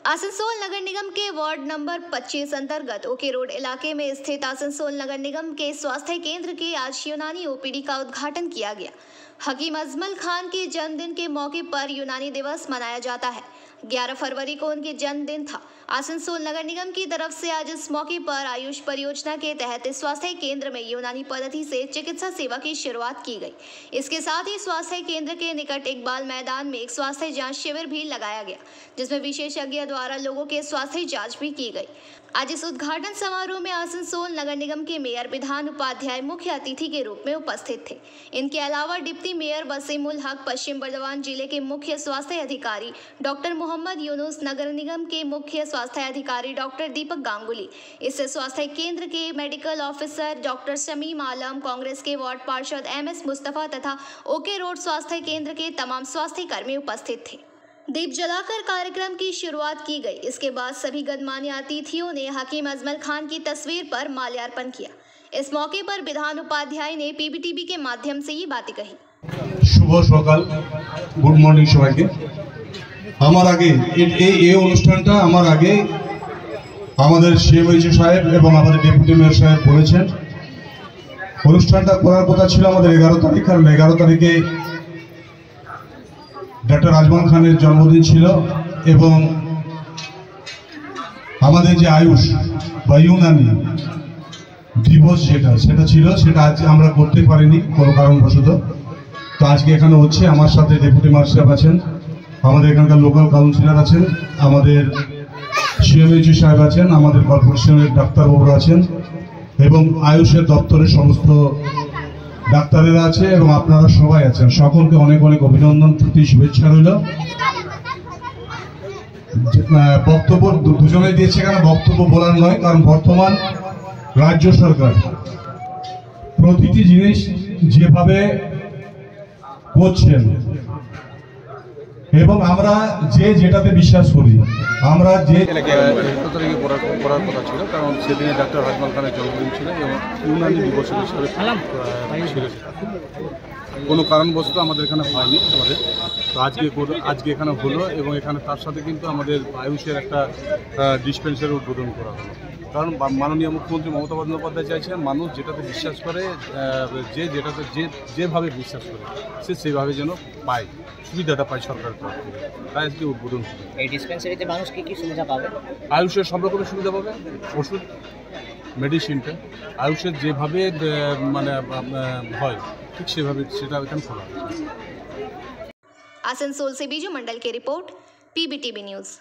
आसनसोल नगर निगम के ward number 25 अंतर्गत okay road इलाके में स्थित आसनसोल नगर निगम के स्वास्थ्य केंद्र के आज यूनानी ओपीडी का उद्घाटन किया गया। हकीम अजमल खान के जन्मदिन के मौके पर यूनानी दिवस मनाया जाता है। 11 फरवरी को उनके जन्मदिन था। आसनसोल नगर निगम की तरफ से आज इस मौके पर आयुष परियोजना के तहत स्वास्थ्य केंद्र में यूनानी पद्धति से चिकित्सा सेवा की शुरुआत की गई। इसके साथ ही स्वास्थ्य केंद्र के निकट इकबाल मैदान में एक स्वास्थ्य जांच शिविर भी लगाया गया, जिसमें विशेषज्ञ द्वारा लोगों के स्वास्थ्य जांच भी की गई। आज इस उद्घाटन समारोह में आसनसोल नगर निगम के मेयर विधान उपाध्याय मुख्य अतिथि के रूप में उपस्थित थे। इनके अलावा डिप्टी मेयर वसीमुल हक, पश्चिम बर्दवान जिले के मुख्य स्वास्थ्य अधिकारी डॉक्टर मोहम्मद यूनुस, नगर निगम के मुख्य स्वास्थ्य अधिकारी डॉक्टर दीपक गांगुली, इस स्वास्थ्य केंद्र के मेडिकल ऑफिसर डॉक्टर शमीम आलम, कांग्रेस के वार्ड पार्षद MS मुस्तफा तथा ओके रोड स्वास्थ्य केंद्र के तमाम स्वास्थ्य कर्मी उपस्थित थे। दीप जलाकर कार्यक्रम की शुरुआत की गई। इसके बाद सभी गणमान्य अतिथियों ने हकीम अजमल खान की तस्वीर पर माल्यार्पण किया। इस मौके पर विधान उपाध्याय ने PBTV के माध्यम से ये बातें कही। शुभ सकाल, गुड मॉर्निंग सबाइके। আমার আগে এই অনুষ্ঠানটা আমার আগে আমাদের সিএমএইচও সাহেব এবং আমাদের ডেপুটি মেয়র সাহেব বলেছেন। অনুষ্ঠানটা করার কথা ছিল আমাদের 11 তারিখ, কারণ 11 তারিখে ডক্টর আজমল খানের জন্মদিন ছিল এবং আমাদের যে আয়ুষ বা ইউনানি দিবস সেটা ছিল, সেটা আজ আমরা করতে পারিনি কোনো কারণবশত। তো আজকে এখানে হচ্ছে। আমার সাথে ডেপুটি মেয়র সাহেব আছেন, আমাদের এখানকার লোকাল কাউন্সিলর আছেন, আমাদের সিএমএইচও সাহেব আছেন, আমাদের কর্পোরেশনের ডাক্তারবাবুরা আছেন এবং আয়ুষের দপ্তরের সমস্ত ডাক্তারেরা আছে এবং আপনারা সবাই আছেন। সকলকে অনেক অনেক অভিনন্দন, প্রীতি, শুভেচ্ছা রইল। বক্তব্য দুজনে দিয়েছে, এখানে বক্তব্য বলার নয়, কারণ বর্তমান রাজ্য সরকার প্রতিটি জিনিস যেভাবে করছেন এবং আমরা যেটাতে বিশ্বাস করি, আমরা যে করার কথা ছিল, কারণ সেদিনে ডাক্তার আজমল খানের জন্মদিন ছিল এবং ইউনানি দিবস হিসেবে ছিল। কোনো কারণবশত আমাদের এখানে হয়নি আমাদের, তো আজকে এখানে হলো এবং এখানে তার সাথে কিন্তু আমাদের আয়ুষের একটা ডিসপেন্সারি উদ্বোধন করা হলো। কারণ মাননীয় মুখ্যমন্ত্রী মমতা বন্দ্যোপাধ্যায় চাইছেন মানুষ যেটাতে বিশ্বাস করে, যেটাতে যেভাবে বিশ্বাস করে সে সেইভাবে যেন পায়, সুবিধাটা পায় সরকারের তরফ থেকে। তাই আজকে উদ্বোধন। এই ডিসপেন্সারিতে মানুষ কি সুবিধা পাবে? আয়ুষের সব রকমের সুবিধা পাবে, ওষুধ, মেডিসিনটা আয়ুষের যেভাবে মানে হয় ঠিক সেভাবে সেটা এখানে খোলা। आसनसोल से बीजू मंडल की रिपोर्ट, PBTV न्यूज़।